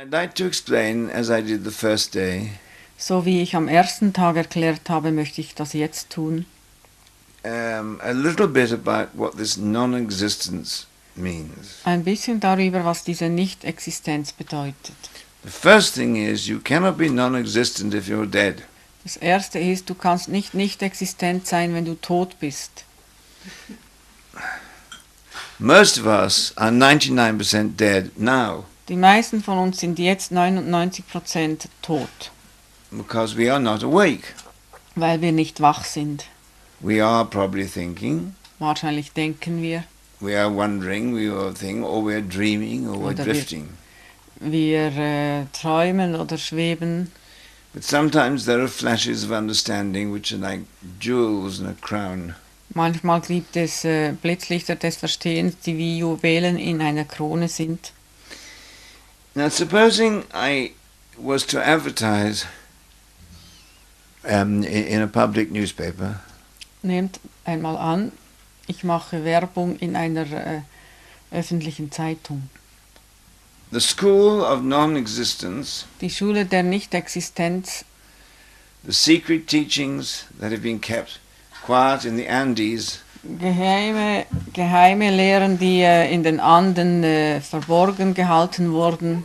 I'd like to explain, as I did the first day, So wie ich am ersten Tag erklärt habe, möchte ich das jetzt tun. a little bit about what this non-existence means. Ein bisschen darüber, was diese Nicht-Existenz bedeutet. The first thing is you cannot be non-existent if you're dead. Das erste ist, du kannst nicht existent sein, wenn du tot bist. Most of us are 99% dead now Die meisten von uns sind jetzt 99% tot, because we are not awake. weil wir nicht wach sind. We are probably thinking, Wahrscheinlich denken wir, we are wondering, we are thinking, or we're dreaming, or we're Oder wir- drifting. wir träumen oder schweben. But sometimes there are flashes of understanding which are like jewels in a crown. Manchmal gibt es Blitzlichter des Verstehens, die wie Juwelen in einer Krone sind. Now, supposing I was to advertise in a public newspaper, Nehmt einmal an, ich mache Werbung in einer öffentlichen Zeitung. the school of non-existence, Die Schule der Nicht-Existenz, the secret teachings that have been kept quiet in the Andes, geheime Lehren, die in den Anden verborgen gehalten wurden,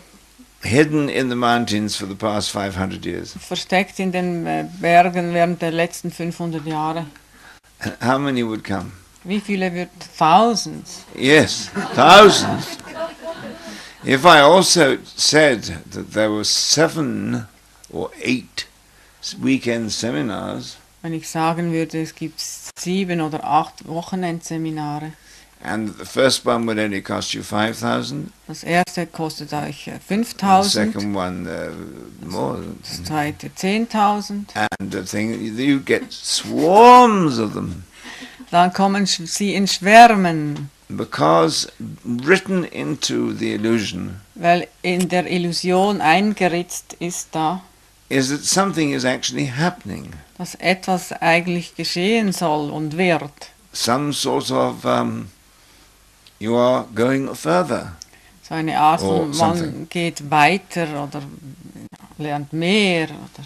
hidden in the mountains for the past 500 years. versteckt in den Bergen während der letzten 500 Jahre. How many would come? Wie viele wird? Thousands. Yes, thousands. If I also said that there were 7 or 8 weekend seminars, Wenn ich sagen würde, es gibt 7 oder 8 Wochenendseminare. and the first one would only cost you 5,000, Das erste kostet euch the 5.000, second one more, das zweite 10.000. and the thing you get swarms of them Dann kommen sie in Schwärmen, because written into the illusion weil in der Illusion eingeritzt ist da, is that something is actually happening, dass etwas eigentlich geschehen soll und wird. some sort of you are going further. So eine Art Oh, von, man something. geht weiter oder lernt mehr. Oder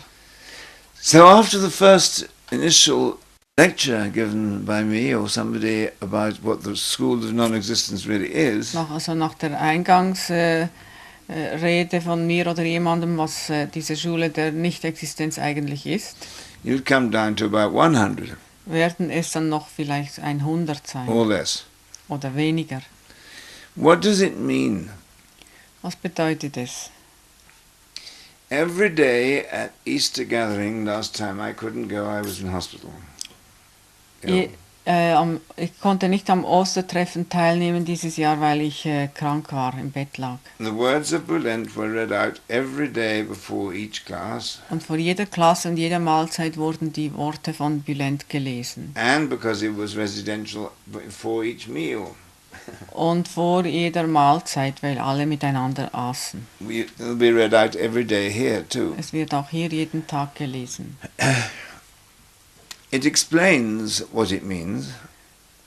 So after the first initial lecture given by me or somebody about what the school of non-existence really is, nach der Eingangsrede von mir oder jemandem, was diese Schule der Nicht-Existenz eigentlich ist, you'd come down to about 100 werden es dann noch vielleicht 100 sein or less. oder weniger. What does it mean? Was bedeutet es? Every day at Easter gathering last time I couldn't go, I was in hospital. Ill. Ich konnte nicht am Ostertreffen teilnehmen dieses Jahr, weil ich krank war, im Bett lag. The words of Bulent were read out every day before each class, Und vor jeder Klasse und jeder Mahlzeit wurden die Worte von Bulent gelesen. and because it was residential, before each meal. Und vor jeder Mahlzeit, weil alle miteinander aßen. It'll be read out every day here too. Es wird auch hier jeden Tag gelesen. It explains what it means,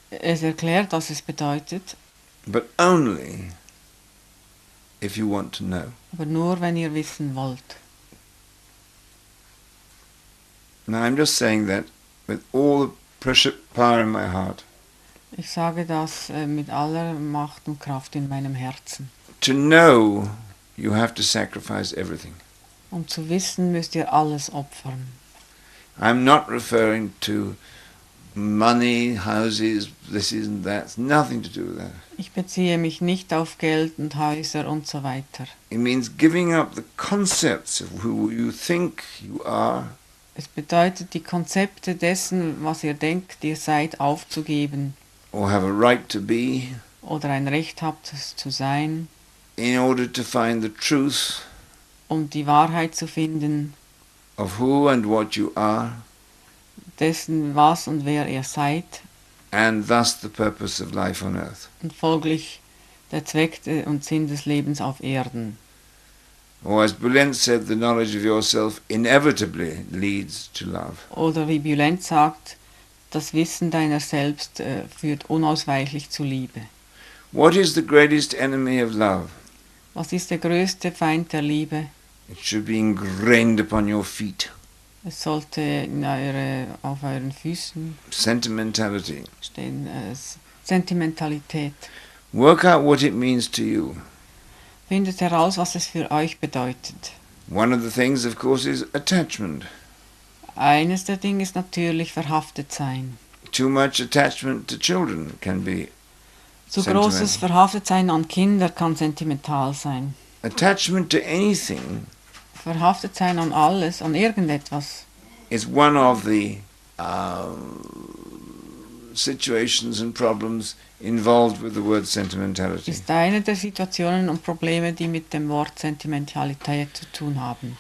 Es erklärt, was es bedeutet, but only if you want to know. aber nur, wenn ihr wissen wollt. Now I'm just saying that with all the precious power in my heart. Ich sage das mit aller Macht und Kraft in meinem Herzen. To know, you have to sacrifice everything. Um zu wissen, müsst ihr alles opfern. I'm not referring to money, houses, this and that. It's nothing to do with that. Ich beziehe mich nicht auf Geld und Häuser und so weiter. It means giving up the concepts of who you think you are, Es bedeutet, die Konzepte dessen, was ihr denkt, ihr seid, aufzugeben or have a right to be, oder ein Recht habt, es zu sein, in order to find the truth um die Wahrheit zu finden, of who and what you are, dessen, was und wer ihr seid, and thus the purpose of life on earth. und folglich der Zweck und Sinn des Lebens auf Erden. Or as Bulent said, the knowledge of yourself inevitably leads to love. Oder wie Bulent sagt, das Wissen deiner selbst führt unausweichlich zu Liebe. What is the greatest enemy of love? Was ist der größte Feind der Liebe? It should be ingrained upon your feet. Es sollte auf euren Füßen Sentimentality. stehen. Sentimentalität. Work out what it means to you. Findet heraus, was es für euch bedeutet. One of the things, of course, is attachment. Eines der Dinge ist natürlich verhaftet sein. Too much attachment to children can be Zu sentimental. großes Verhaftetsein an Kinder kann sentimental sein. Attachment to anything Verhaftetsein an alles, an irgendetwas, is one of the situations and problems involved with the word sentimentality. ist eine der Situationen und Probleme, die mit dem Wort Sentimentalität zu tun haben.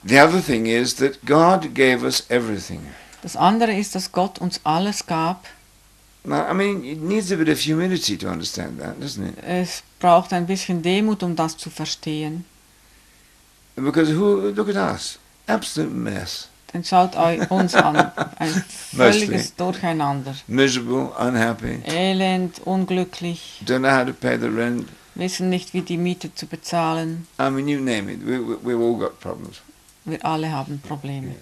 The other thing is that God gave us everything. Das andere ist, dass Gott uns alles gab. Now, I mean, it needs a bit of humility to understand that, doesn't it? Es braucht ein bisschen Demut, um das zu verstehen. Because look at us, absolute mess, Dann schaut uns an, ein völliges Durcheinander. miserable, unhappy, Elend, unglücklich, don't know how to pay the rent. wissen nicht, wie die Miete zu bezahlen. I mean, you name it. We've all got problems. Wir alle haben Probleme.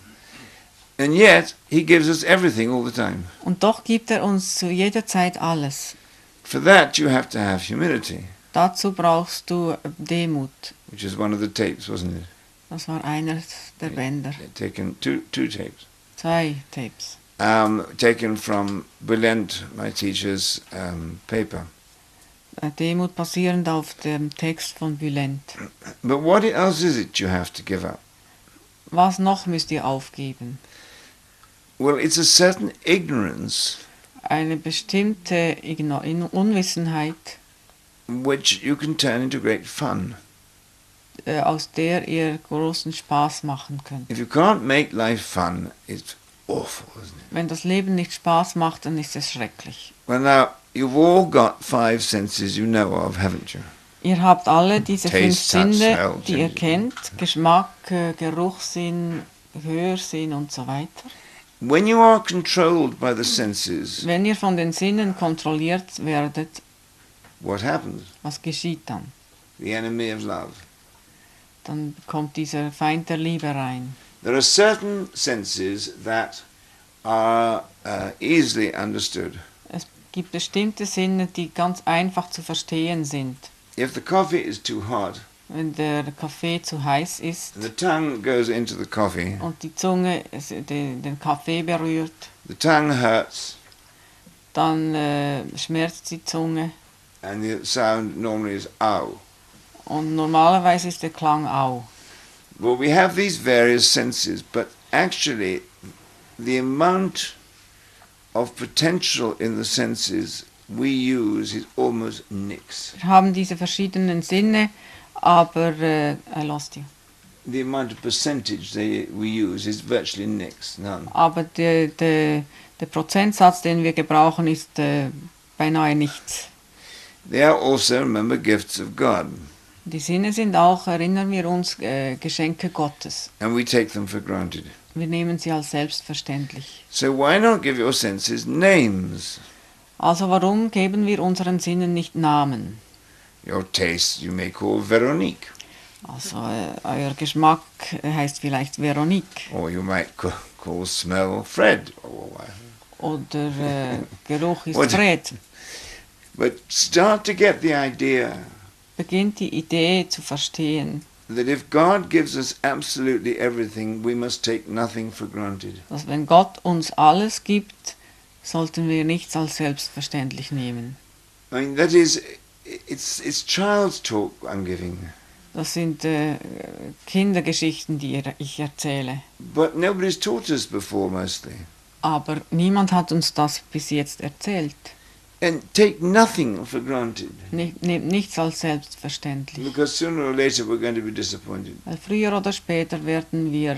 And yet, He gives us everything all the time. Und doch gibt er uns zu jeder Zeit alles. For that, you have to have humility, Dazu brauchst du Demut. which is one of the tapes, wasn't it? Das war einer der Bänder. Taken two tapes. 2 Tapes. Taken from Bulent, my teacher's paper. Demut basierend auf dem Text von Bulent. But what else is it you have to give up? Was noch müsst ihr aufgeben? Well, it's a certain ignorance Eine bestimmte Unwissenheit, which you can turn into great fun. aus der ihr großen Spaß machen könnt. If you can't make life fun, it's awful, isn't it? Wenn das Leben nicht Spaß macht, dann ist es schrecklich. Well, now, you've all got 5 senses you know of, haven't you? Ihr habt alle diese 5 Taste, touch, Sinne, smell, die ihr taste. kennt. Geschmack, Geruchssinn, Hörsinn und so weiter. When you are controlled by the senses, Wenn ihr von den Sinnen kontrolliert werdet, what happens? was geschieht dann? The enemy of love. Dann kommt dieser Feind der Liebe rein. There are certain senses that are easily understood. Es gibt bestimmte Sinne, die ganz einfach zu verstehen sind. If the coffee is too hot, Wenn der Kaffee zu heiß ist the tongue goes into the coffee, und die Zunge den Kaffee berührt, the tongue hurts, dann schmerzt die Zunge and the sound normally is ow. und normalerweise ist der Klang au. Well, we have these various senses, but actually the amount of potential in the senses we use is almost nix. Wir haben diese verschiedenen Sinne, aber I lost you. The amount of percentage we use is virtually nix, none. Aber der Prozentsatz, den wir gebrauchen, ist beinahe nichts. They are also, remember, gifts of God, Die Sinne sind auch, erinnern wir uns, Geschenke Gottes. and we take them for granted. Wir nehmen sie als selbstverständlich. So why not give your senses names? Also warum geben wir unseren Sinnen nicht Namen? Your taste you may call Veronique, Also euer Geschmack heißt vielleicht Veronique or you might call smell Fred. oder Geruch ist What? Fred. But start to get the idea Beginnt die Idee zu verstehen, that if God gives us absolutely everything, we must take nothing for granted. dass wenn Gott uns alles gibt, sollten wir nichts als selbstverständlich nehmen. I mean, that is, it's child's talk I'm giving. Das sind Kindergeschichten, die ich erzähle. But nobody's taught us before, mostly. Aber niemand hat uns das bis jetzt erzählt. And take nothing for granted, Nehmt nichts als selbstverständlich. because sooner or later we're going to be disappointed. Weil früher oder später werden wir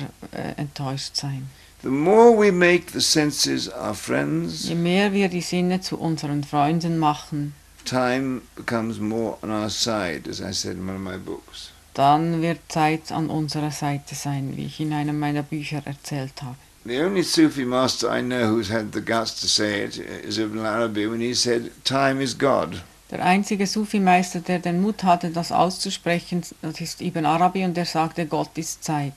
enttäuscht sein. The more we make the senses our friends, Je mehr wir die Sinne zu unseren Freunden machen, time becomes more on our side, as I said in one of my books. dann wird Zeit an unserer Seite sein, wie ich in einem meiner Bücher erzählt habe. The only Sufi master I know who's had the guts to say it is Ibn Arabi when he said, time is God. Der einzige Sufi-Meister, der den Mut hatte, das auszusprechen, das ist Ibn Arabi, und er sagte, Gott ist Zeit.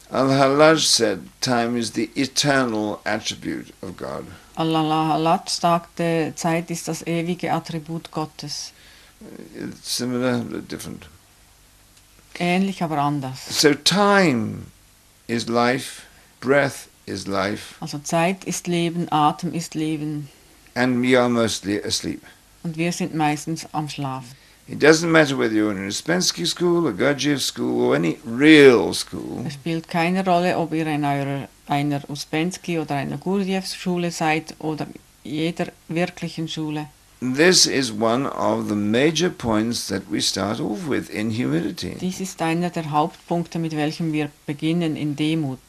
Al-Hallaj said, time is the eternal attribute of God. Al-Hallaj sagte, Zeit ist das ewige Attribut Gottes. It's similar, but different. Ähnlich, aber anders. So time is life, breath is life, Also Zeit ist Leben, Atem ist Leben, and we are mostly asleep. und wir sind meistens am Schlafen. It doesn't matter whether you're in a Uspensky school, a Gurdjieff school, or any real school. Es spielt keine Rolle, ob ihr in einer Uspensky oder einer Gurdjieff-Schule seid oder jeder wirklichen Schule. This is one of the major points that we start off with in humility. Dies ist einer der Hauptpunkte, mit welchem wir beginnen in Demut.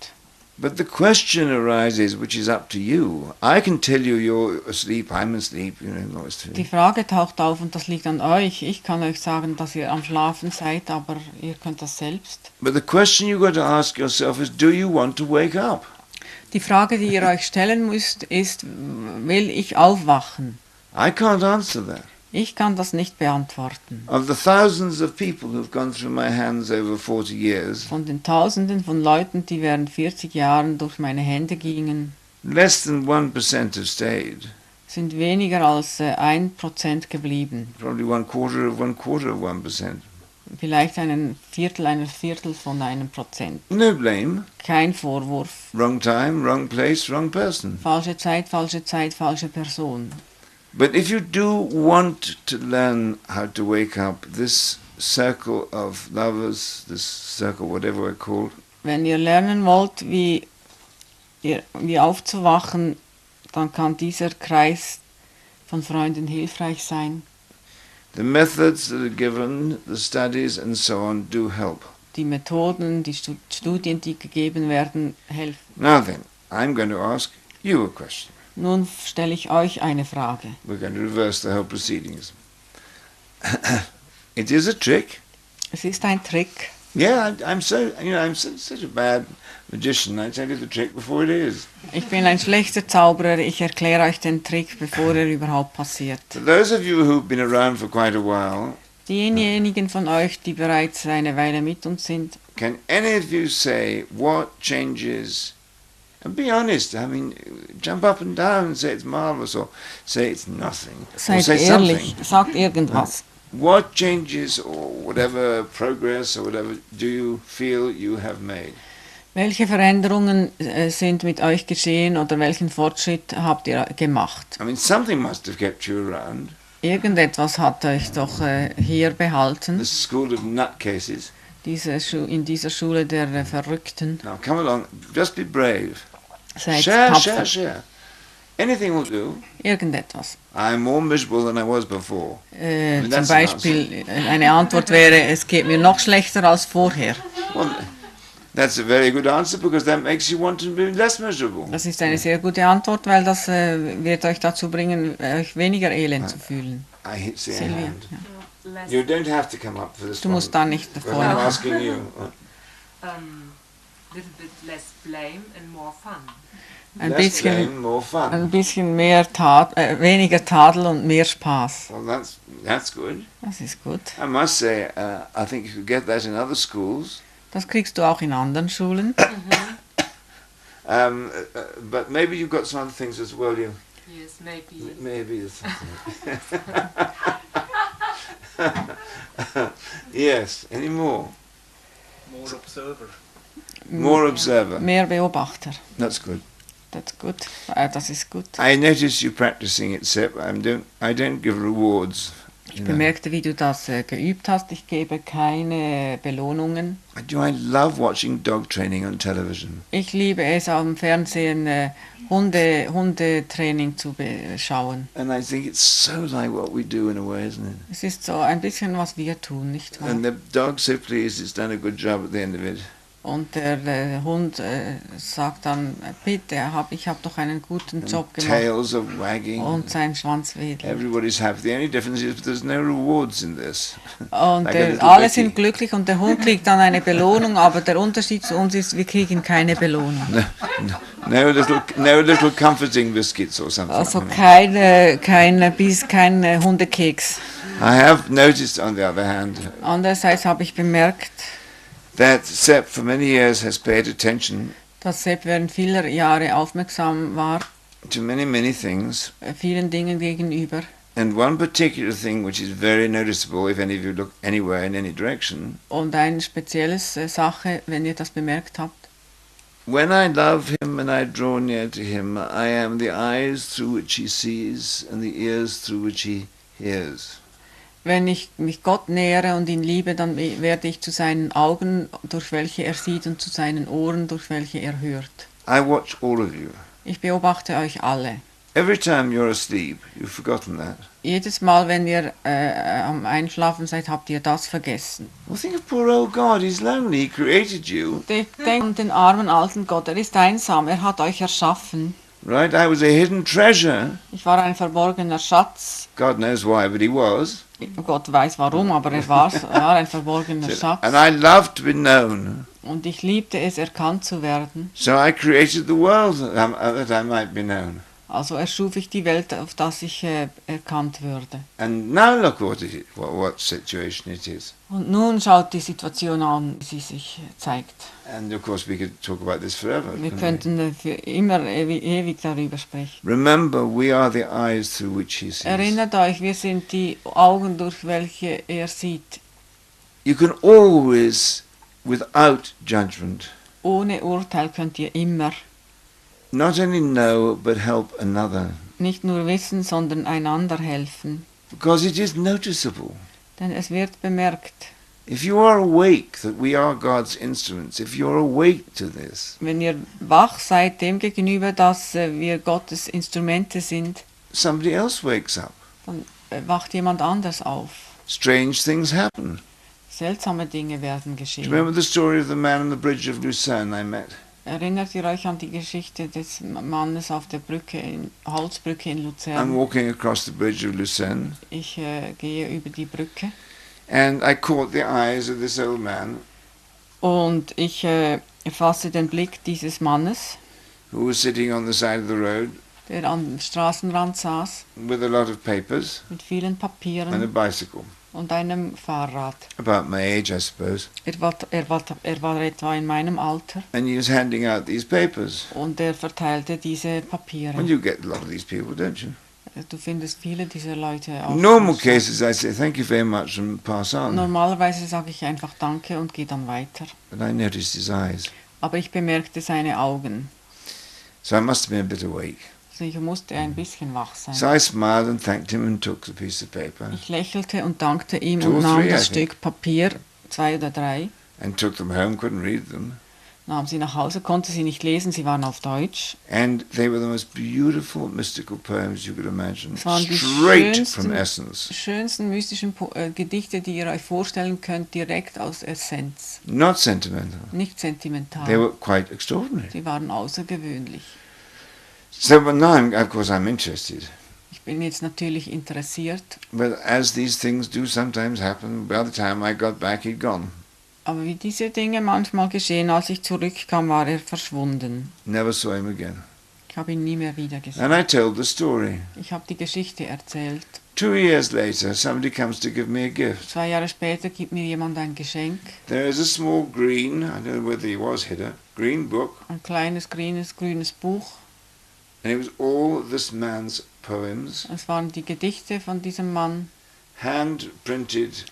But the question arises, which is up to you. I can tell you you're asleep, I'm asleep, no, it's Die Frage taucht auf, und das liegt an euch. Ich kann euch sagen, dass ihr am Schlafen seid, aber ihr könnt das selbst. But the question you've got to ask yourself is, do you want to wake up? Die Frage, die ihr euch stellen müsst, ist, will ich aufwachen? I can't answer that. Ich kann das nicht beantworten. Of the thousands of people who've gone through my hands over 40 years, Von den Tausenden von Leuten, die während 40 Jahren durch meine Hände gingen, less than 1% have stayed. sind weniger als 1% geblieben. Probably one quarter of 1%. Vielleicht ein Viertel von 1%. No blame. Kein Vorwurf. Wrong time, wrong place, wrong person. Falsche Zeit, falsche Person. But if you do want to learn how to wake up, this circle of lovers, this circle, whatever we're called, Wenn ihr lernen wollt, wie aufzuwachen, dann kann dieser Kreis von Freunden hilfreich sein. the methods that are given, the studies and so on do help. Die Methoden, die Studien, die gegeben werden, helfen. Now then, I'm going to ask you a question. Nun stelle ich euch eine Frage. We're going to reverse the whole proceedings. It is a trick. Es ist ein Trick. Yeah, I'm such a bad magician. I tell you the trick before it is. Ich bin ein schlechter Zauberer. Ich erkläre euch den Trick, bevor er überhaupt passiert. For those of you who've been around for quite a while, Diejenigen von euch, die bereits eine Weile mit uns sind, can any of you say what changes? And be honest. I mean, jump up and down and say it's marvelous, or say it's nothing, or seid say ehrlich, something. sagt irgendwas. What changes or whatever progress or whatever do you feel you have made? Welche Veränderungen sind mit euch geschehen oder welchen Fortschritt habt ihr gemacht? I mean, something must have kept you around. Irgendetwas hat euch doch hier behalten, This school of nutcases. in dieser Schule der Verrückten. Now come along, just be brave. Seid Share. Anything will do. Irgendetwas. I'm more miserable than I was before. Zum that's Beispiel, eine Antwort wäre, es geht mir noch schlechter als vorher. Well, that's a very good answer because that makes you want to be less miserable. Das ist eine sehr gute Antwort, weil das wird euch dazu bringen, euch weniger elend zu fühlen. I see a Sylvia, hand. ja. You don't have to come up for this Du one. musst da nicht But davor. I'm asking you. Little bit less blame and more fun. Ein Less blame, bisschen, more fun. ein bisschen mehr weniger Tadel und mehr Spaß. Well, that's good. Das ist gut. I must say, I think you could get that in other schools. Das kriegst du auch in anderen Schulen. But maybe you've got some other things as well. Yes, maybe. Maybe there's something. Yes. Any more? More observer. More observer. Mehr Beobachter. That's good. Das ist gut. I noticed you practicing it, Sepp. I don't give rewards. Ich bemerkte, wie du das geübt hast. Ich gebe keine Belohnungen. I love watching dog training on television. Ich liebe es, am Fernsehen Hundetraining zu schauen. And I think it's so like what we do in a way, isn't it? Es ist so ein bisschen, was wir tun, nicht wahr? And the dog so pleased it's done a good job at the end of it. Und der Hund sagt dann, bitte, ich habe doch einen guten And Job gemacht. tails are wagging. Und sein Schwanz wedelt. Everybody's happy. The only difference is there's no rewards in this. Und Like a little alle Becky. sind glücklich und der Hund kriegt dann eine Belohnung, aber der Unterschied zu uns ist, wir kriegen keine Belohnung. No little comforting biscuits or something. Also kein Hundekeks. I have noticed, on the other hand, Andererseits habe ich bemerkt, that Sepp for many years has paid attention dass Sepp während vieler Jahre aufmerksam war, to many, many things. vielen Dingen gegenüber. And one particular thing which is very noticeable, if any of you look anywhere in any direction, Und eine spezielle Sache, wenn ihr das bemerkt habt, when I love him and I draw near to him, I am the eyes through which he sees and the ears through which he hears. wenn ich mich Gott nähere und ihn liebe, dann werde ich zu seinen Augen, durch welche er sieht, und zu seinen Ohren, durch welche er hört. I watch all of you. Ich beobachte euch alle. Every time you're asleep, you've forgotten that. Jedes Mal, wenn ihr am Einschlafen seid, habt ihr das vergessen. Well, think of poor old God. He's lonely. He created you. Denkt an den armen alten Gott, er ist einsam, er hat euch erschaffen. Right? I was a hidden treasure. Ich war ein verborgener Schatz. God knows why, but he was. Gott weiß warum, aber er war ein verborgener Schatz. And I loved to be known. Und ich liebte es, erkannt zu werden. So I created the world that I might be known. Also erschuf ich die Welt, auf das ich erkannt würde. And now look what situation it is. Und nun schaut die Situation an, wie sie sich zeigt. And of course we could talk about this forever. Wir couldn't we? könnten für immer ewig darüber sprechen. Remember, we are the eyes through which he sees. Erinnert euch, wir sind die Augen, durch welche er sieht. You can always, without judgment, Ohne Urteil könnt ihr immer not only know but help another, nicht nur wissen, sondern einander helfen. because it is noticeable. Denn es wird bemerkt. If you are awake that we are God's instruments, if you're awake to this, Wenn ihr wach seid dem gegenüber, dass wir Gottes Instrumente sind, somebody else wakes up. dann wacht jemand anders auf. Strange things happen. Seltsame Dinge werden Do you geschehen. remember the story of the man on the bridge of Lucerne I met? Erinnert ihr euch an die Geschichte des Mannes auf der Holzbrücke in I'm Luzern? walking across the bridge of Lucerne, Ich gehe über die Brücke and I caught the eyes of this old man und ich erfasse den Blick dieses Mannes, who was sitting on the side of the road der am Straßenrand saß, with a lot of papers mit vielen and a Papieren bicycle. und einem Fahrrad. About my age, I suppose. Er war etwa in meinem Alter And he was handing out these papers. und er verteilte diese Papiere. And you get a lot of these people, don't you? Du findest viele dieser Leute auf. Normal cases, I say thank you very much and pass on. Normalerweise sage ich einfach Danke und gehe dann weiter. But I noticed his eyes. Aber ich bemerkte seine Augen. So I must have been a bit awake. Also ich musste ein bisschen wach sein. So I smiled and thanked him and took the piece of paper Ich lächelte und dankte ihm 2 und or nahm 3, das I think. Stück Papier, 2 oder 3, and took them home, couldn't read them. nahm sie nach Hause, konnte sie nicht lesen, sie waren auf Deutsch. And they were the most beautiful mystical poems you could imagine. Es waren die Straight from essence. schönsten mystischen Gedichte, die ihr euch vorstellen könnt, direkt aus Essenz. Not sentimental. Nicht They sentimental. were quite extraordinary. Sie waren außergewöhnlich. So but now, of course, I'm interested. Ich bin jetzt natürlich interessiert, But as these things do sometimes happen, by the time I got back, he'd gone. aber wie diese Dinge manchmal geschehen, als ich zurückkam, war er verschwunden. Never saw him again. Ich habe ihn nie mehr wieder gesehen. And I told the story. Ich habe die Geschichte erzählt. 2 years later, somebody comes to give me a gift. 2 Jahre später gibt mir jemand ein Geschenk, There is a small green, I don't know whether he was hidden, green book, ein kleines grünes Buch. and it was all this man's poems, Es waren die Gedichte von diesem Mann, hand-printed,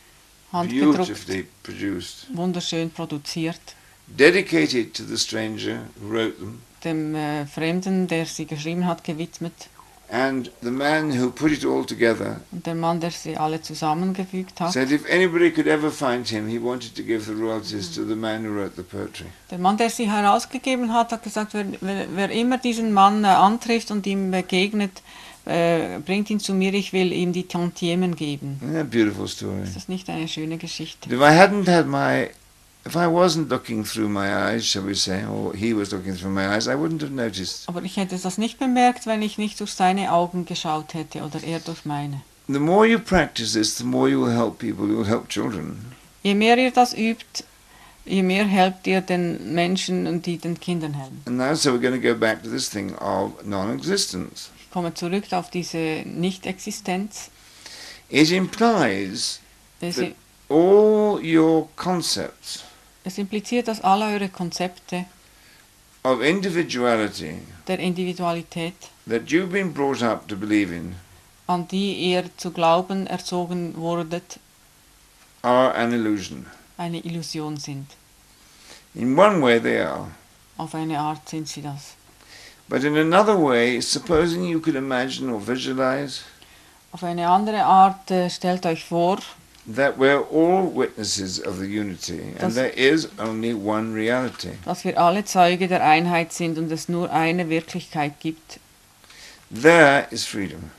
handgedruckt, beautifully produced, wunderschön produziert, dedicated to the stranger who wrote them, dem Fremden, der sie geschrieben hat, gewidmet. and the man who put it all together Und der Mann, der sie alle zusammengefügt hat. said if anybody could ever find him, he wanted to give the royalties to the man who wrote the poetry. Der Mann, der sie herausgegeben hat, hat gesagt, wer immer diesen Mann antrifft und ihm begegnet, bringt ihn zu mir, ich will ihm die Tantiemen geben. Isn't that a beautiful story? Ist das nicht eine schöne Geschichte? If I wasn't looking through my eyes, shall we say, or he was looking through my eyes, I wouldn't have noticed. Aber ich hätte das nicht bemerkt, wenn ich nicht durch seine Augen geschaut hätte oder er durch meine. The more you practice this, the more you will help people, you will help children. Je mehr ihr das übt, je mehr helft ihr den Menschen und die den Kindern helfen. And now, so we're going to go back to this thing of non-existence. Ich komme zurück auf diese Nicht-Existenz. it implies Es, that all your concepts es impliziert, dass alle eure Konzepte of individuality der Individualität, that you've been brought up to believe in an die ihr zu glauben erzogen wurdet, are an illusion. eine Illusion sind. In one way they are. Auf eine Art sind sie das. But in another way, supposing you could imagine or visualize Auf eine andere Art stellt euch vor, that we're all witnesses of the unity and Das- there is only one reality. dass wir alle Zeuge der Einheit sind und es nur eine Wirklichkeit gibt. There is freedom.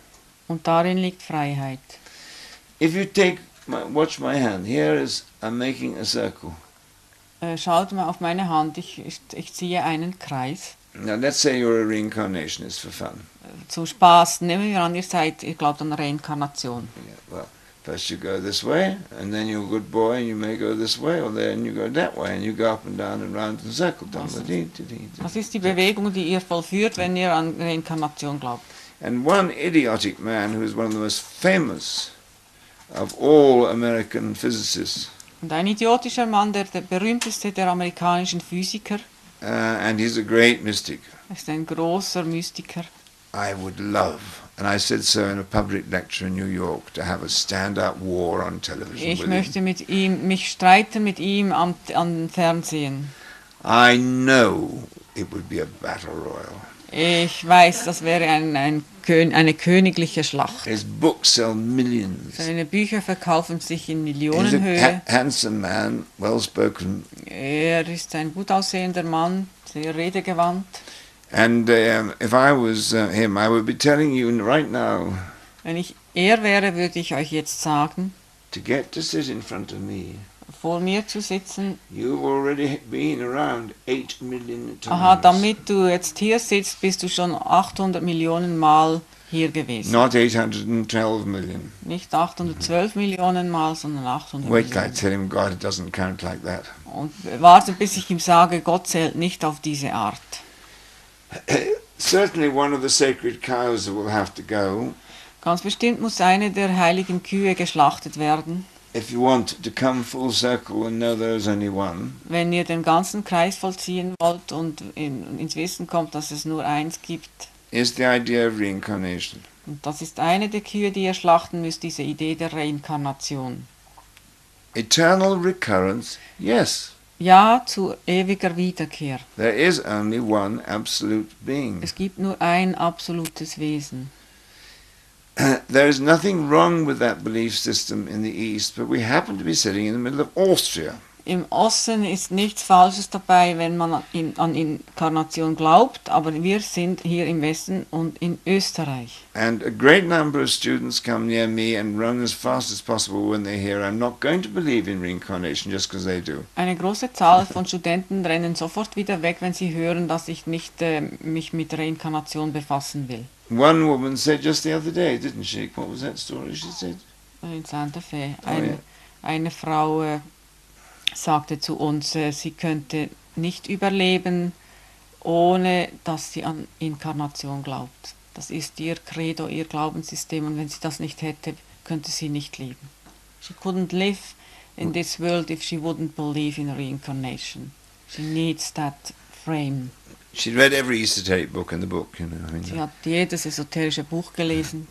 Und darin liegt Freiheit. If you watch my hand, here is, I'm making a circle. Schaut mal auf meine Hand, ich ziehe einen Kreis. Now let's say you're a reincarnationist for fun. Zum Spaß, nehmen wir an, ihr glaubt an Reinkarnation. Yeah, well, first you go this way, and then you're a good boy, and you may go this way, or then you go that way, and you go up and down and round in a circle. Das ist die Bewegung, die ihr vollführt, wenn ihr an Reinkarnation glaubt. And one idiotic man who is one of the most famous of all American physicists, Und ein idiotischer Mann, der berühmteste der amerikanischen Physiker, and he's a great mystic. ist ein großer Mystiker. I would love, and I said so in a public lecture in New York, to have a stand-up war on television Ich with möchte him. mich streiten mit ihm am Fernsehen. I know it would be a battle royal. Ich weiß, das wäre eine königliche Schlacht. His books sell millions. Seine Bücher verkaufen sich in He's a Millionenhöhe. handsome man, well-spoken, Er ist ein gut aussehender Mann, sehr redegewandt. and if I was him, I would be telling you right now, Wenn ich er wäre, würde ich euch jetzt sagen, to get to sit in front of me, vor mir zu sitzen, you've already been around 8 million times. aha, damit du jetzt hier sitzt, bist du schon 800 Millionen Mal hier gewesen. Not 812 million. Nicht 812 Millionen Mal, sondern 800 Wait till I Millionen. tell him God, it doesn't count like that. Und warte, bis ich ihm sage, Gott zählt nicht auf diese Art. Certainly one of the sacred cows will have to go Ganz bestimmt muss eine der heiligen Kühe geschlachtet werden, if you want to come full circle and know there's only one. wenn ihr den ganzen Kreis vollziehen wollt und ins Wissen kommt, dass es nur eins gibt. Is the idea of reincarnation. Und das ist eine der Kühe, die ihr schlachten müsst, diese Idee der Reinkarnation. Eternal recurrence, yes. Ja, zu ewiger Wiederkehr. There is only one absolute being. Es gibt nur ein absolutes Wesen. There is nothing wrong with that belief system in the East, but we happen to be sitting in the middle of Austria. Im Osten ist nichts Falsches dabei, wenn man an Inkarnation glaubt, aber wir sind hier im Westen und in Österreich. And a great number of students come near me and run as fast as possible when they hear I'm not going to believe in reincarnation just because they do. Eine große Zahl von Studenten rennen sofort wieder weg, wenn sie hören, dass ich nicht mich mit Reinkarnation befassen will. One woman said just the other day, didn't she? What was that story she said? In Santa Fe. Oh, ja. Eine Frau sagte zu uns, sie könnte nicht überleben, ohne dass sie an Inkarnation glaubt. Das ist ihr Credo, ihr Glaubenssystem, und wenn sie das nicht hätte, könnte sie nicht leben. She couldn't live in this world if she wouldn't believe in reincarnation. She needs that frame. She'd read every esoteric book in the book, you know. I mean, Sie hat jedes esoterische Buch gelesen.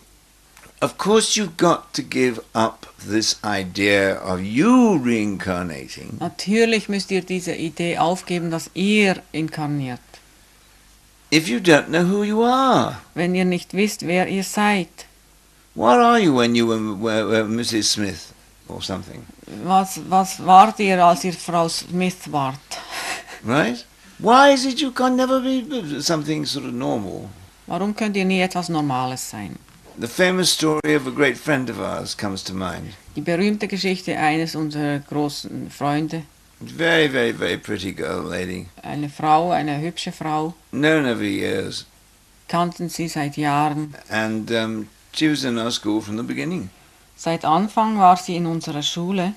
of course you've got to give up this idea of you reincarnating. Natürlich müsst ihr diese Idee aufgeben, dass ihr inkarniert. If you don't know who you are. Wenn ihr nicht wisst, wer ihr seid. What are you when you were Mrs. Smith or something? Was wart ihr, als ihr Frau Smith wart? Right? Why is it you can never be something sort of normal? Warum könnt ihr nie etwas Normales sein? The famous story of a great friend of ours comes to mind. Die berühmte Geschichte eines unserer großen Freunde. Very, very, very pretty girl, lady. Eine Frau, eine hübsche Frau. Known over years. Kannten sie seit Jahren. And she was in our school from the beginning. Seit Anfang war sie in unserer Schule.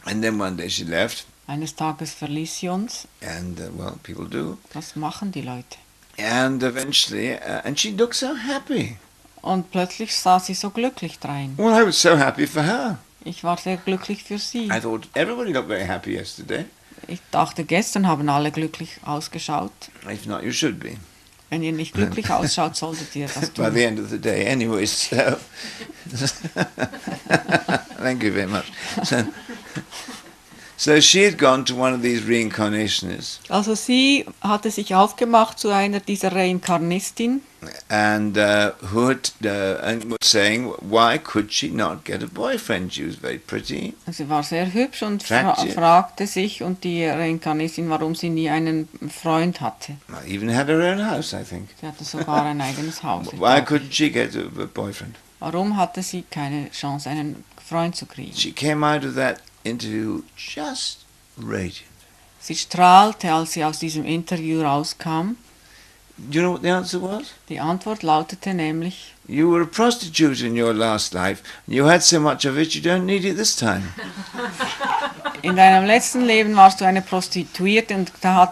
And then one day she left. Eines Tages verließ sie uns. And, well, people do. Das machen die Leute. And eventually, and she looked so happy. Und plötzlich sah sie so glücklich drein. Well, I was so happy for her. Ich war sehr glücklich für sie. I thought everybody looked very happy yesterday. Ich dachte, gestern haben alle glücklich ausgeschaut. If not, you should be. Wenn ihr nicht glücklich ausschaut, solltet ihr das By the tun. end of the day, anyway. So, thank you very much. So she had gone to one of these reincarnationists, Also sie hatte sich aufgemacht zu einer dieser Reinkarnistin and who had and was saying, why could she not get a boyfriend? She was very pretty. Sie war sehr hübsch und Attractive. fragte sich und die Reinkarnistin, warum sie nie einen Freund hatte. Even had her own house, I think. Sie hatte sogar ein eigenes Haus. Ich Why glaube. couldn't she get a boyfriend? Warum hatte sie keine Chance, einen Freund zu kriegen? She came out of that interview just radiant. Sie strahlte, als sie aus diesem Interview rauskam. Do you know what the answer was? Die Antwort lautete nämlich, You were a prostitute in your last life, and you had so much of it you don't need it this time. in deinem letzten Leben warst du eine Prostituierte und da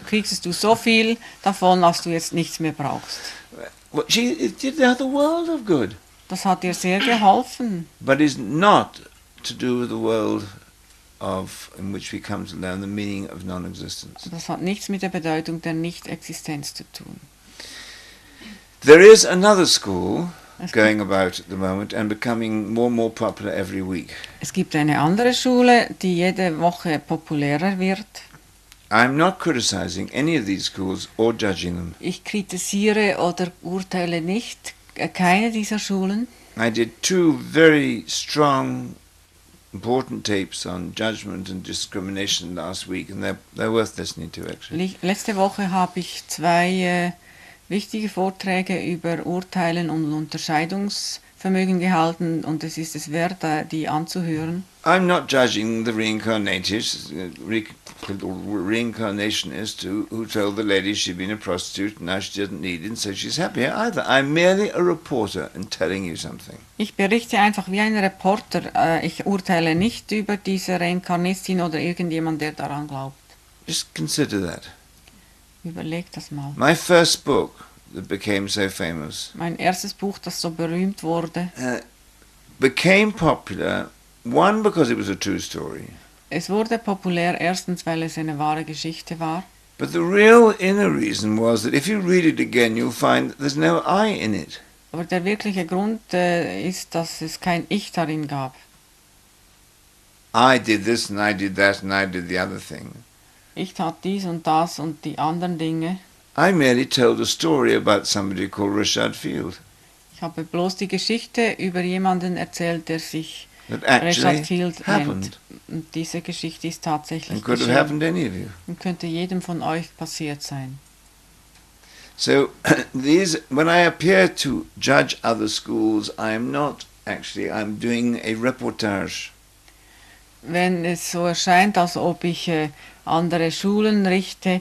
kriegst du so viel davon, dass du jetzt nichts mehr brauchst. Well, it did her the world of good, Das hat ihr sehr geholfen. but is not to do with the world in which we come to learn the meaning of non-existence. Das hat nichts mit der Bedeutung der Nicht-Existenz zu tun. There is another school Es going about at the moment and becoming more and more popular every week. Es gibt eine andere Schule, die jede Woche populärer wird. I'm not criticizing any of these schools or judging them. Ich kritisiere oder urteile nicht keine dieser Schulen. I did 2 very strong, important tapes on judgment and discrimination last week, and they're worth listening to, actually. Letzte Woche habe ich 2 wichtige Vorträge über Urteilen und Unterscheidungsvermögen gehalten und es ist es wert, die anzuhören. I'm not judging the reincarnationists who told the lady she'd been a prostitute and now she doesn't need it, and so she's happier either. I'm merely a reporter and telling you something. Ich berichte einfach wie ein Reporter. Ich urteile nicht über diese Reinkarnistin oder irgendjemand, der daran glaubt. Just consider that. Überleg das mal. My first book that became so famous Mein erstes Buch, das so berühmt wurde, became popular, one, because it was a true story, es wurde populär erstens, weil es eine wahre Geschichte war. but the real inner reason was that if you read it again, you'll find that there's no I in it. Aber der wirkliche Grund ist, dass es kein Ich darin gab. I did this and I did that and I did the other thing. Ich tat dies und das und die anderen Dinge. I merely told a story about somebody called Reshad Feild Ich habe bloß die Geschichte über jemanden erzählt, der sich that Reshad actually Feild happened nennt. Und diese Geschichte ist tatsächlich and could have geschehen happened to any of you. und könnte jedem von euch passiert sein. So when I appear to judge other schools, I'm doing a reportage. Wenn es so erscheint, als ob ich andere Schulen richte,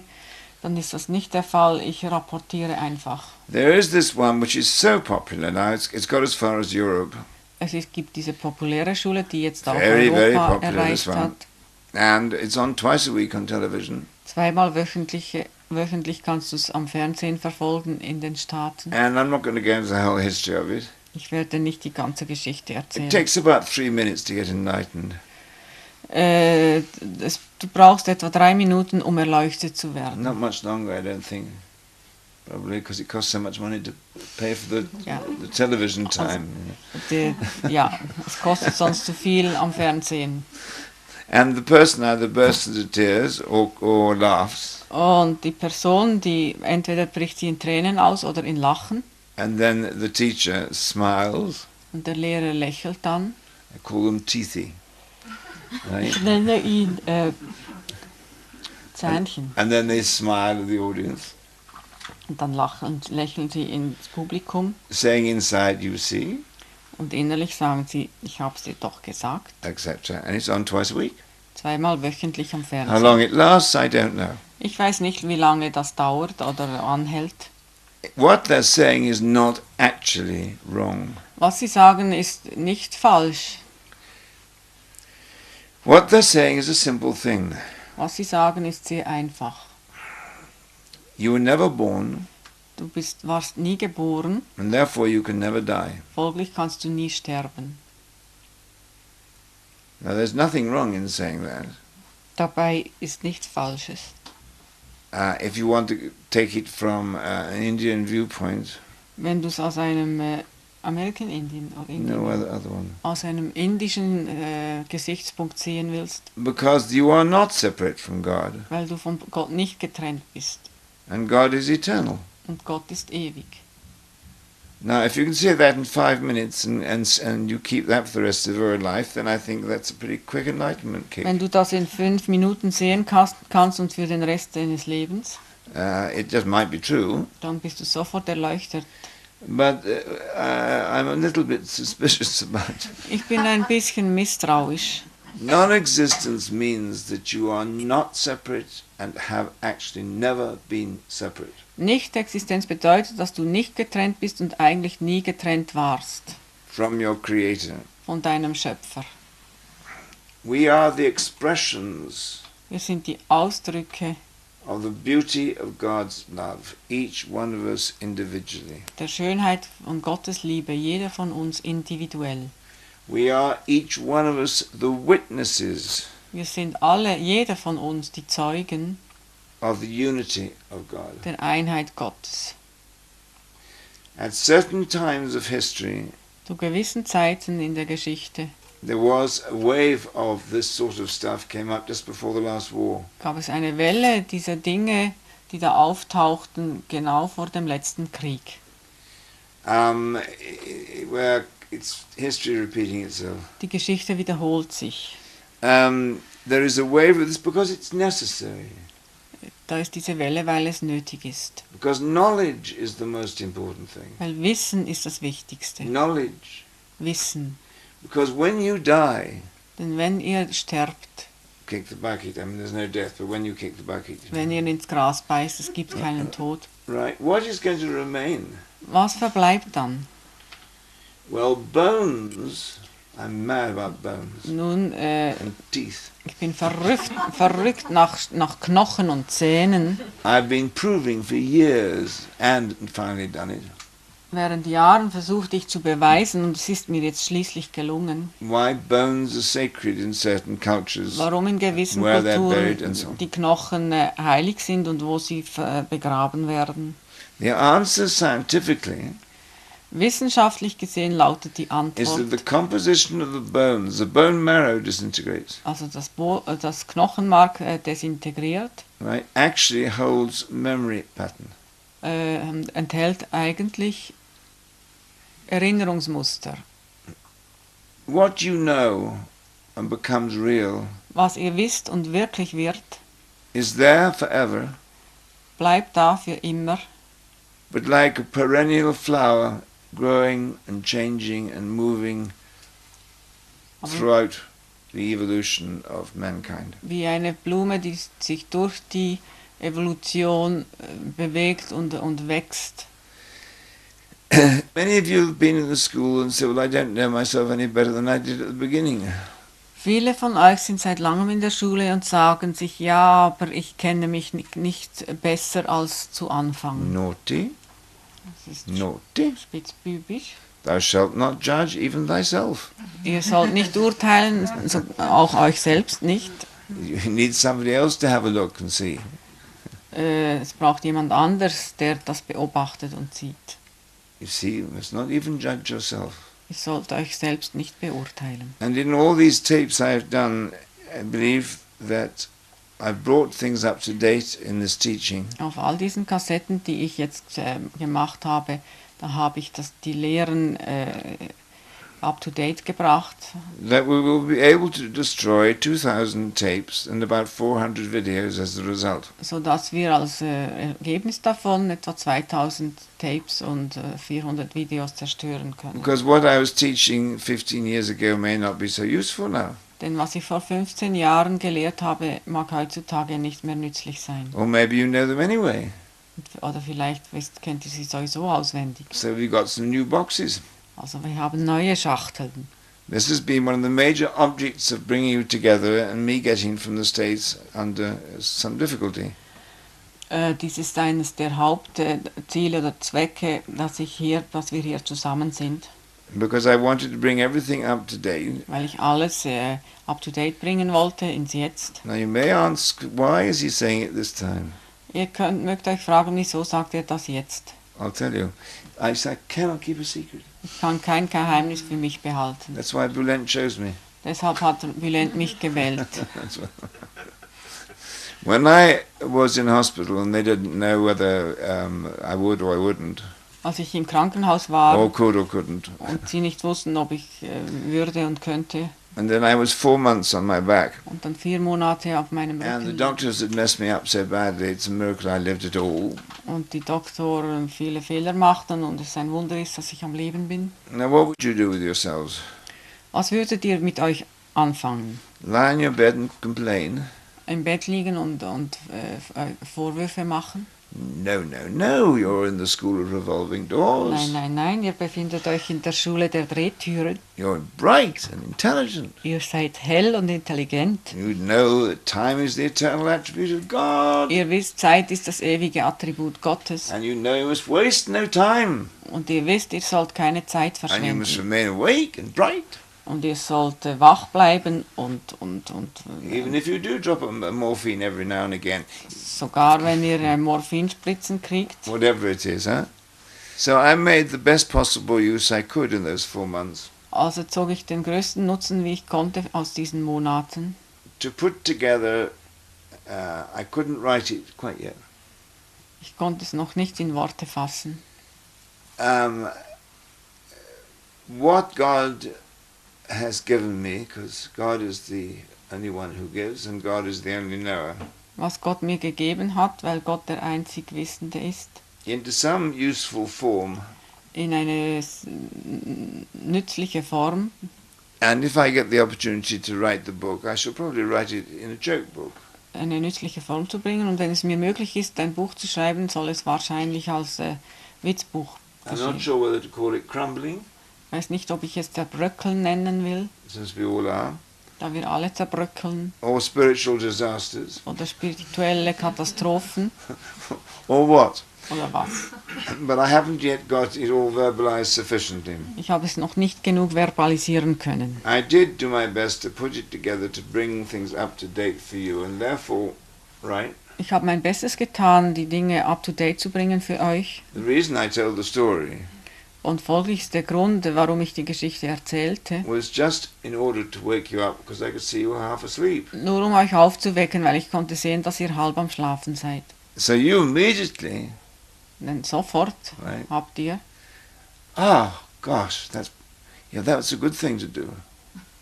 dann ist das nicht der Fall. Ich rapportiere einfach. There is this one which is so popular now, it's got as far as Europe. Gibt diese populäre Schule, die jetzt auch Very, very Europa popular, this erreicht one. hat. And it's on twice a week on television. Zweimal wöchentlich kannst du es am Fernsehen verfolgen in den Staaten. And I'm not going to go into the whole history of it. Ich werde nicht die ganze Geschichte It erzählen. takes about 3 minutes to get enlightened. Du brauchst etwa 3 Minuten, um erleuchtet zu werden. Not much longer, I don't think. Probably because it costs so much money to pay for Ja. the television time. Ja, es kostet sonst zu viel am Fernsehen. And the person either bursts into tears or laughs. Und die Person, die entweder bricht sie in Tränen aus oder in Lachen. And then the teacher smiles. Und der Lehrer lächelt dann. I call them teethy. Right? Ich nenne ihn Zähnchen. And then they smile at the audience, Und dann lächeln sie ins Publikum. saying inside, you see, Und innerlich sagen sie, ich habe es dir doch gesagt. etc. And it's on twice a week. Zweimal wöchentlich am How Fernsehen. long it lasts, I don't know. Ich weiß nicht, wie lange das dauert oder anhält. What they're saying is not actually wrong. Was sie sagen, ist nicht falsch. What they're saying is a simple thing. Was sie sagen, ist sehr einfach. You were never born warst nie geboren, and therefore you can never die. folglich kannst du nie sterben. Now there's nothing wrong in saying that. Dabei ist nichts Falsches. If you want to take it from an Indian viewpoint, Wenn du es aus einem American Indian oder no other one. aus einem indischen Gesichtspunkt sehen willst, Because you are not separate from God, weil du von Gott nicht getrennt bist and God is eternal. und Gott ist ewig. Now, if you can say that in 5 minutes and you keep that for the rest of your life, then I think that's a pretty quick enlightenment kick. Wenn du das in 5 Minuten sehen kannst und für den Rest deines Lebens, It just might be true, dann bist du sofort erleuchtet. but I'm a little bit suspicious about it. Ich bin ein bisschen misstrauisch. Non-existence means that you are not separate and have actually never been separate. Nicht-Existenz bedeutet, dass du nicht getrennt bist und eigentlich nie getrennt warst From your Creator. von deinem Schöpfer. We are the expressions Wir sind die Ausdrücke of the beauty of God's love, each one of us individually. der Schönheit von Gottes Liebe, jeder von uns individuell. We are each one of us the witnesses Wir sind alle, jeder von uns, die Zeugen of the unity of God. der Einheit Gottes. At certain times of history, Zu gewissen Zeiten in der Geschichte there was a wave of this sort of stuff came up just before the last war. gab es eine Welle dieser Dinge, die da auftauchten, genau vor dem letzten Krieg. Where it's history repeating itself. Die Geschichte wiederholt sich. There is a wave of this because it's necessary. Da ist diese Welle, weil es nötig ist. Because knowledge is the most important thing. Weil Wissen ist das Wichtigste. Knowledge. Wissen. Because when you die, Denn wenn ihr sterbt, kick the bucket. I mean, there's no death, but when you kick the bucket, wenn ihr ins Gras beißt, es gibt keinen Tod. right? What is going to remain? Was verbleibt dann? Well, bones. I'm mad about bones Nun, and teeth. ich bin verrückt nach Knochen und Zähnen. I've been proving for years and finally done it. Während Jahren versuchte ich zu beweisen und es ist mir jetzt schließlich gelungen, Why bones are sacred in certain cultures, warum in gewissen where they're buried and so Kulturen on. die Knochen heilig sind und wo sie begraben werden. The answer scientifically Wissenschaftlich gesehen lautet die is that Antwort, the composition of the bones, the bone marrow disintegrates, also das Knochenmark desintegriert, right? Actually holds memory pattern. enthält eigentlich Erinnerungsmuster. What you know and becomes real Was ihr wisst und wirklich wird, is there forever, bleibt da für immer, but like a perennial flower growing and changing and moving aber throughout the evolution of mankind. wie eine Blume, die sich durch die Evolution bewegt und wächst. Many of you have been in the school and said, well, I don't know myself any better than I did at the beginning. Viele von euch sind seit langem in der Schule und sagen sich, ja, aber ich kenne mich nicht besser als zu Anfang. Naughty, Das ist naughty. spitzbübisch. Thou shalt not judge even thyself. Ihr sollt nicht urteilen, auch euch selbst nicht. You need somebody else to have a look and see. Es braucht jemand anders, der das beobachtet und sieht. You see, you must not even judge yourself. Ihr sollt euch selbst nicht beurteilen. And in all these tapes I've done, I believe that I've brought things up to date in this teaching. Auf all diesen Kassetten, die ich jetzt gemacht habe, da habe ich die Lehren up-to-date gebracht, That we will be able to destroy 2,000 tapes and about 400 videos as a result. sodass wir als Ergebnis davon etwa 2000 Tapes und 400 Videos zerstören können. Because what I was teaching 15 years ago may not be so useful now. Denn was ich vor 15 Jahren gelehrt habe, mag heutzutage nicht mehr nützlich sein. Or maybe you know them anyway. Oder vielleicht kennt ihr sie sowieso auswendig. So we got some new boxes. Also wir haben neue Schachteln. This has been one of the major objects of bringing you together and me getting from the States under some difficulty. Dies ist eines der Hauptziele oder Zwecke, dass wir hier zusammen sind, because I wanted to bring everything up to date. weil ich alles up to date bringen wollte ins Jetzt. Now you may ask, why is he saying it this time? Mögt euch fragen, wieso sagt er das jetzt? I'll tell you. I cannot keep a secret. Ich kann kein Geheimnis für mich behalten. That's why Bulent chose me. Deshalb hat Bulent mich gewählt. That's why. When I was in hospital and they didn't know whether I would or I wouldn't, Als ich im Krankenhaus war or could or couldn't, und sie nicht wussten, ob ich würde und könnte, and then I was 4 months on my back, und dann 4 Monate auf meinem and the Rücken, doctors had messed me up so badly, it's a miracle I lived at all. und die Doktoren viele Fehler machten und es ein Wunder ist, dass ich am Leben bin. Now what would you do with yourselves? Was würdet ihr mit euch anfangen? Lie in your bed and complain? Im Bett liegen und Vorwürfe machen? No, no, no, you're in the school of revolving doors. Nein, nein, nein, ihr befindet euch in der Schule der Drehtüren. You're bright and intelligent. Ihr seid hell und intelligent. You know that time is the eternal attribute of God. Ihr wisst, Zeit ist das ewige Attribut Gottes. And you know you must waste no time. Und ihr wisst, ihr sollt keine Zeit And you must verschwenden. remain awake and bright. Und ihr sollt wach bleiben und Even if you do drop a morphine every now and again, sogar wenn ihr Morphinspritzen kriegt. whatever it is, huh? So I made the best possible use I could in those 4 months Also zog ich den größten Nutzen, wie ich konnte, aus diesen Monaten. to put together, I couldn't write it quite yet, Ich konnte es noch nicht in Worte fassen. what God has given me, because God is the only one who gives and God is the only knower, Was Gott mir gegeben hat, weil Gott der einzig Wissende ist, into some useful form. in eine nützliche Form. And if I get the opportunity to write the book, I shall probably write it in a joke book. Eine nützliche Form zu bringen. Und wenn es mir möglich ist, ein Buch zu schreiben, soll es wahrscheinlich als Witzbuch I'm not geschehen. sure whether to call it crumbling, Ich weiß nicht, ob ich es zerbröckeln nennen will, since we all are, da wir alle zerbröckeln, or spiritual disasters, oder spirituelle Katastrophen, or what. oder was. But I haven't yet got it all verbalized sufficiently. Ich habe es noch nicht genug verbalisieren können. I did do my best to put it together to bring things up to date for you, and therefore, right, Ich habe mein Bestes getan, die Dinge up-to-date zu bringen für euch. the reason I told the story Und folglich ist der Grund, warum ich die Geschichte erzählte, was just in order to wake you up, because I could see you were half asleep. nur um euch aufzuwecken, weil ich konnte sehen, dass ihr halb am Schlafen seid. So you immediately, Denn sofort right, habt ihr, gosh, that's a good thing to do.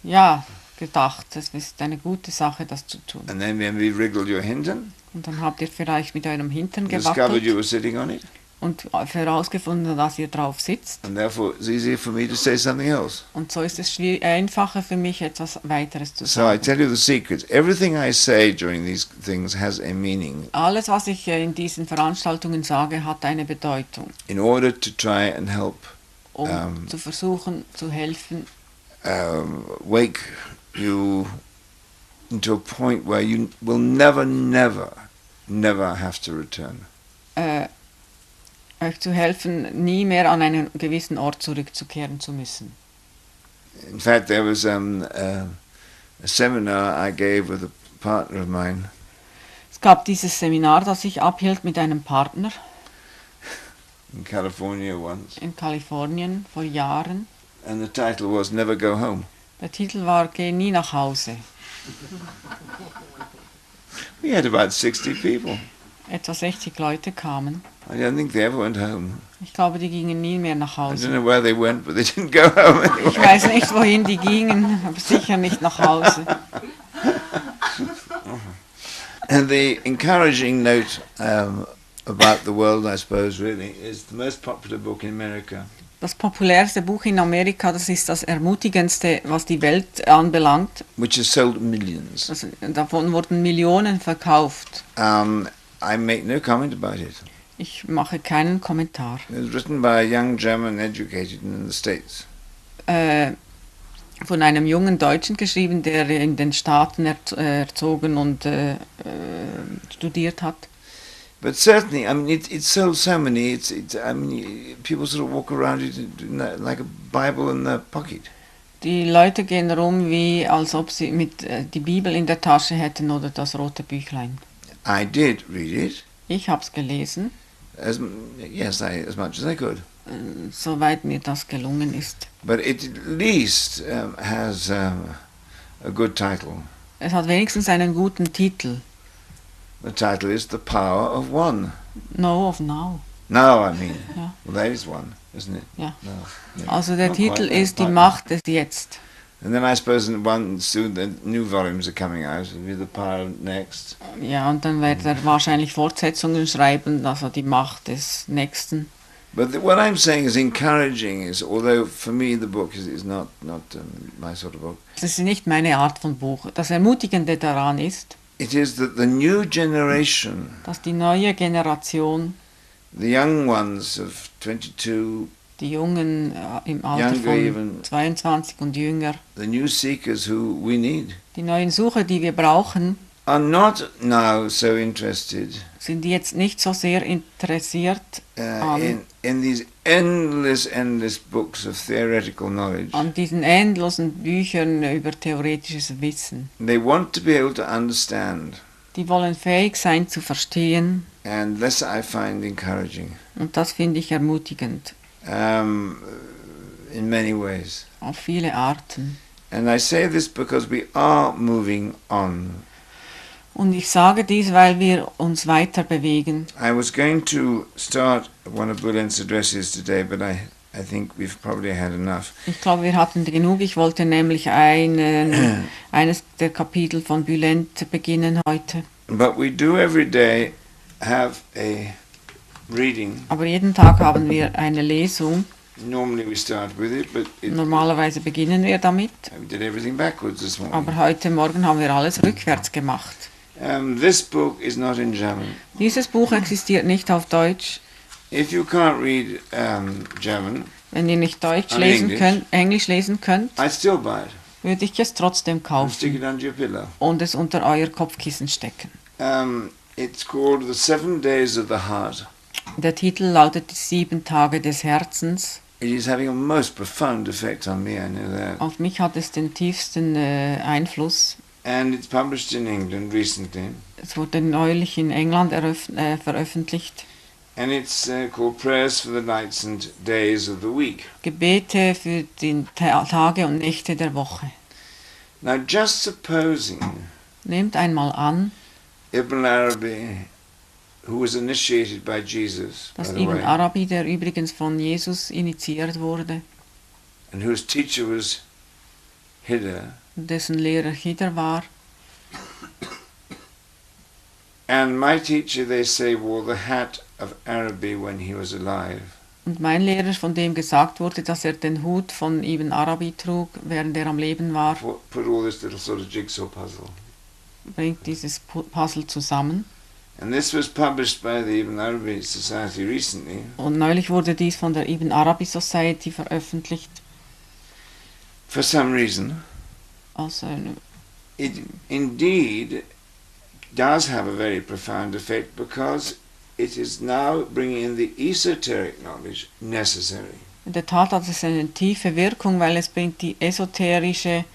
ja, gedacht, es ist eine gute Sache, das zu tun. And then maybe wriggled your hintern, Und dann habt ihr vielleicht mit eurem Hintern discovered you gewackelt were sitting on it, und herausgefunden, dass ihr drauf sitzt. and therefore it's easier for me to say something else. Und so ist es einfacher für mich, etwas weiteres zu So I sagen. tell you the secret. Everything I say during these things has a meaning Alles, was ich in diesen Veranstaltungen sage, hat eine Bedeutung, in order to try and help um zu versuchen, zu helfen, wake you into a point where you will never, never, never have to return. euch zu helfen, nie mehr an einen gewissen Ort zurückzukehren zu müssen. In fact, there was a seminar I gave with a partner of mine, Es gab dieses Seminar, das ich abhielt mit einem Partner in California once, in Kalifornien vor Jahren. and the title was Never Go Home. Der Titel war Geh nie nach Hause. We had about 60 people. Etwa 60 Leute kamen. I don't think they ever went home. Ich glaube, die gingen nie mehr nach I don't Hause. know where they went, but they didn't go home Ich anyway. weiß nicht, wohin die gingen, aber sicher nicht nach Hause. And the encouraging note about the world, I suppose, really, is the most popular book in America. Das populärste Buch in Amerika, das ist das ermutigendste, was die Welt anbelangt. Which has sold millions. Davon wurden Millionen verkauft. I make no comment about it. Ich mache keinen Kommentar. It was written by a young German educated in the States. Von einem jungen Deutschen geschrieben, der in den Staaten erzogen und studiert hat. But certainly, I mean, it sold so many. I mean, people sort of walk around it like a Bible in their pocket. Die Leute gehen rum, wie als ob sie mit die Bibel in der Tasche hätten oder das rote Büchlein. I did read it. Ich habe es gelesen, As much as I could. soweit mir das gelungen ist. But it at least has a good title. Es hat wenigstens einen guten Titel. The title is The Power of One. No of Now. No, I mean, Ja. well, that is one, isn't it? Ja. No. Yeah. Also der Not Titel quite, ist Die but- Macht des Jetzt. And then I suppose soon the new volumes are coming out. It'll be The Power Next. Ja, und dann wird er wahrscheinlich Fortsetzungen schreiben, also die Macht des Nächsten. But what I'm saying is encouraging is, although for me the book is not my sort of book, Das ist nicht meine Art von Buch. Das Ermutigende daran ist, it is that the new generation, dass die neue Generation, the young ones of 22, die Jungen im Alter Younger von even. 22 und jünger, the new seekers who we need, die neuen Sucher, die wir brauchen, are not now so interested sind jetzt nicht so sehr interessiert in these endless books of theoretical knowledge. an diesen endlosen Büchern über theoretisches Wissen. They want to be able to understand, Die wollen fähig sein zu verstehen, and this I find encouraging und das finde ich ermutigend, in many ways. auf viele Arten. And I say this because we are moving on. Und ich sage dies, weil wir uns weiter bewegen. I was going to start one of Bulent's addresses today, but I think we've probably had enough. Ich glaube, wir hatten genug. Ich wollte nämlich eines der Kapitel von Bulent beginnen heute. But we do every day have a reading. Aber jeden Tag haben wir eine Lesung. Normally we start with it, but Normalerweise beginnen wir damit. we did everything backwards this morning. Aber heute Morgen haben wir alles rückwärts gemacht. This book is not in German. Dieses Buch existiert nicht auf Deutsch. If you can't read German, Wenn ihr nicht Deutsch Und lesen Englisch? könnt, Englisch lesen könnt, I'd still buy it würde ich es trotzdem and stick kaufen it under your pillow. und es unter euer Kopfkissen stecken. It's called The 7 Days of the Heart. Der Titel lautet Die 7 Tage des Herzens. It is having a most profound effect on me, I know that. Auf mich hat es den tiefsten Einfluss. And it's published in England recently. Es wurde neulich in England veröffentlicht. And it's called Prayers for the Nights and Days of the Week. Gebete für die Tage und Nächte der Woche. Now, just supposing Nehmt einmal an, Ibn Arabi, who was initiated by Jesus, by dass the Ibn way, Arabi, der übrigens von Jesus initiiert wurde, and whose teacher was Hidda, dessen Lehrer Hidder war, and my teacher, they say, wore the hat of Arabi when he was alive. und mein Lehrer, von dem gesagt wurde, dass er den Hut von Ibn Arabi trug, während er am Leben war, Put all this little sort of jigsaw puzzle. bringt dieses Puzzle zusammen. And this was published by the Ibn Arabi Society recently. Und neulich wurde dies von der Ibn Arabi Society veröffentlicht. For some reason, Also, it indeed does have a very profound effect because it is now bringing in the esoteric knowledge necessary. in der Tat hat es eine tiefe Wirkung, weil es bringt die esoterische,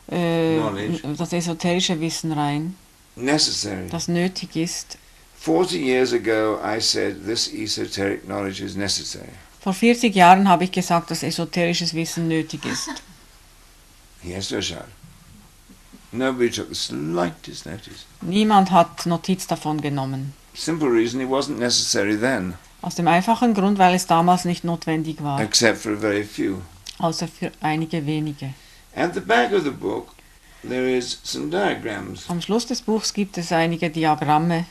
Knowledge. das esoterische Wissen rein, Necessary. das nötig ist. 40 years ago I said this esoteric knowledge is necessary. Vor 40 Jahren habe ich gesagt, dass esoterisches Wissen nötig ist. Yes, Reshad. Nobody took the slightest notice. Niemand hat Notiz davon genommen. Simple reason, it wasn't necessary then, Aus dem einfachen Grund, weil es damals nicht notwendig war, except for a very few. außer für einige wenige. At the back of the book there is some diagrams Am Schluss des Buchs gibt es einige Diagramme,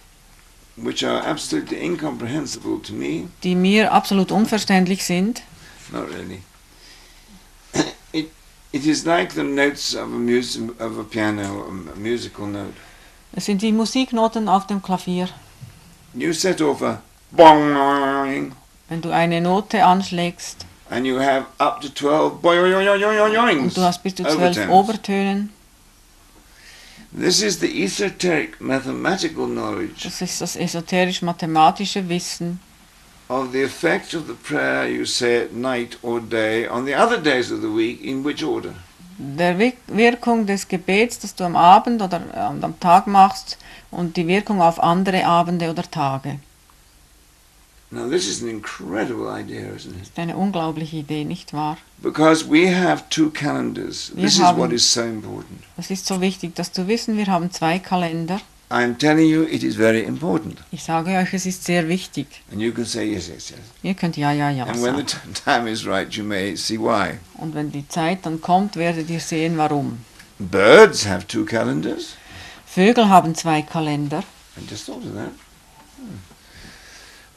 which are absolutely incomprehensible to me. die mir absolut unverständlich sind. Not really. It is like the notes of a piano, a musical note. Es sind die Musiknoten auf dem Klavier. You set off a boing, Wenn du eine Note anschlägst and you have up to 12 boing, und du hast bis zu 12 overtones. Obertönen, This is the esoteric mathematical knowledge Das ist das esoterisch-mathematische Wissen of the effect of the prayer you say at night or day on the other days of the week, in which order. der Wirkung des Gebets, das du am Abend oder am Tag machst, und die Wirkung auf andere Abende oder Tage. Now this is an incredible idea, isn't it? Das ist eine unglaubliche Idee, nicht wahr? Because we have two calendars. Wir This is haben- what is so important. Es ist so wichtig, dass du wissen, wir haben 2 Kalender. I'm telling you, it is very important. Ich sage euch, es ist sehr wichtig. And you can say yes, yes, yes. Ihr könnt ja And when the sagen. time is right, you may see why. Und wenn die Zeit dann kommt, werdet ihr sehen, warum. Birds have two calendars. Vögel haben 2 Kalender. I just thought of that.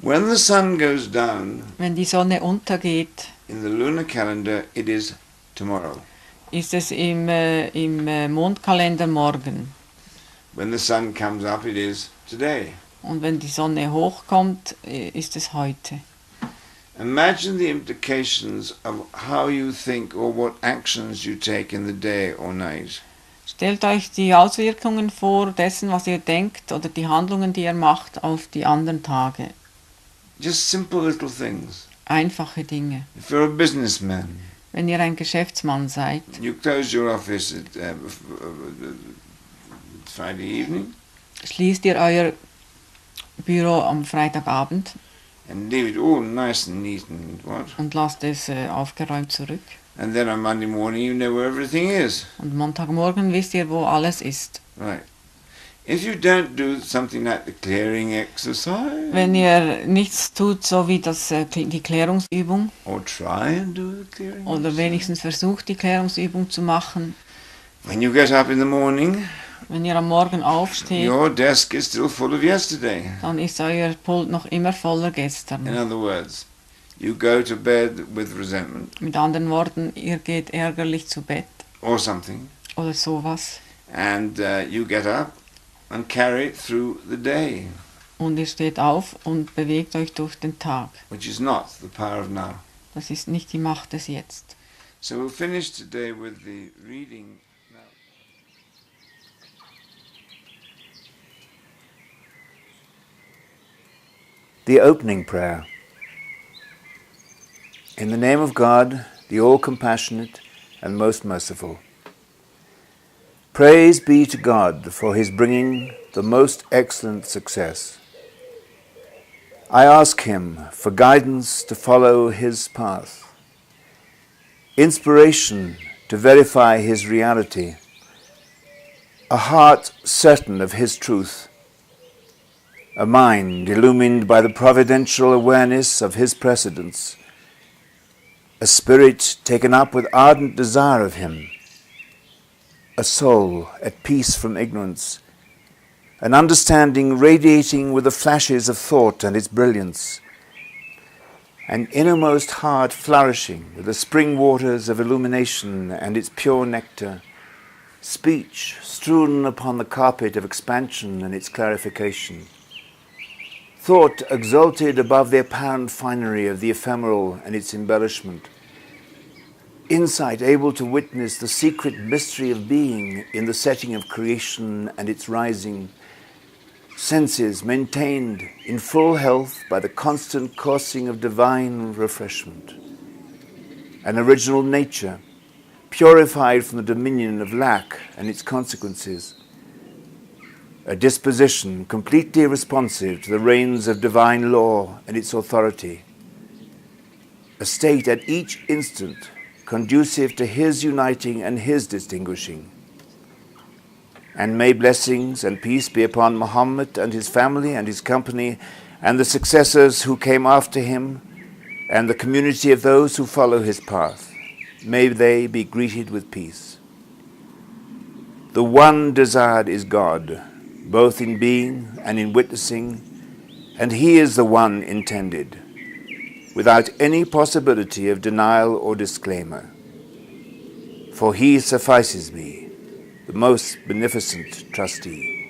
When the sun goes down Wenn die Sonne untergeht, in the lunar calendar, it is tomorrow. ist es im Mondkalender morgen. When the sun comes up, it is today. Und wenn die Sonne hochkommt, ist es heute. Imagine the implications of how you think or what actions you take in the day or night. Stellt euch die Auswirkungen vor dessen, was ihr denkt oder die Handlungen, die ihr macht, auf die anderen Tage. Just simple little things. Einfache Dinge. If you're a businessman, Wenn ihr ein Geschäftsmann seid, you close your office at Friday evening schließt ihr euer Büro am Freitagabend and leave it all nice and neat and what? und lasst es aufgeräumt zurück. And then on Monday morning you know where everything is. Und Montagmorgen wisst ihr, wo alles ist. Right. If you don't do something like the clearing exercise, Wenn ihr nichts tut, so wie die Klärungsübung, or try and do the clearing oder exercise, wenigstens versucht, die Klärungsübung zu machen, when you get up in the morning, wenn ihr am Morgen aufsteht, your desk is still full of yesterday. dann ist euer Pult noch immer voller In gestern. other words, you go to bed with resentment Mit anderen Worten, ihr geht ärgerlich zu Bett or something, oder sowas and you get up and carry it through the day, und ihr steht auf und bewegt euch durch den Tag. which is not the power of now. Das ist nicht die Macht des Jetzt. So we'll finish today with the reading now. The opening prayer. In the name of God, the all-compassionate and most merciful. Praise be to God for his bringing the most excellent success. I ask him for guidance to follow his path, inspiration to verify his reality, a heart certain of his truth, a mind illumined by the providential awareness of his precedence, a spirit taken up with ardent desire of him, a soul at peace from ignorance, an understanding radiating with the flashes of thought and its brilliance, an innermost heart flourishing with the spring waters of illumination and its pure nectar, speech strewn upon the carpet of expansion and its clarification, thought exalted above the apparent finery of the ephemeral and its embellishment, insight able to witness the secret mystery of being in the setting of creation and its rising, senses maintained in full health by the constant coursing of divine refreshment, an original nature purified from the dominion of lack and its consequences, a disposition completely responsive to the reins of divine law and its authority, a state at each instant conducive to his uniting and his distinguishing. And may blessings and peace be upon Muhammad and his family and his company and the successors who came after him and the community of those who follow his path. May they be greeted with peace. The one desired is God, both in being and in witnessing, and he is the one intended, without any possibility of denial or disclaimer. For he suffices me, the most beneficent trustee.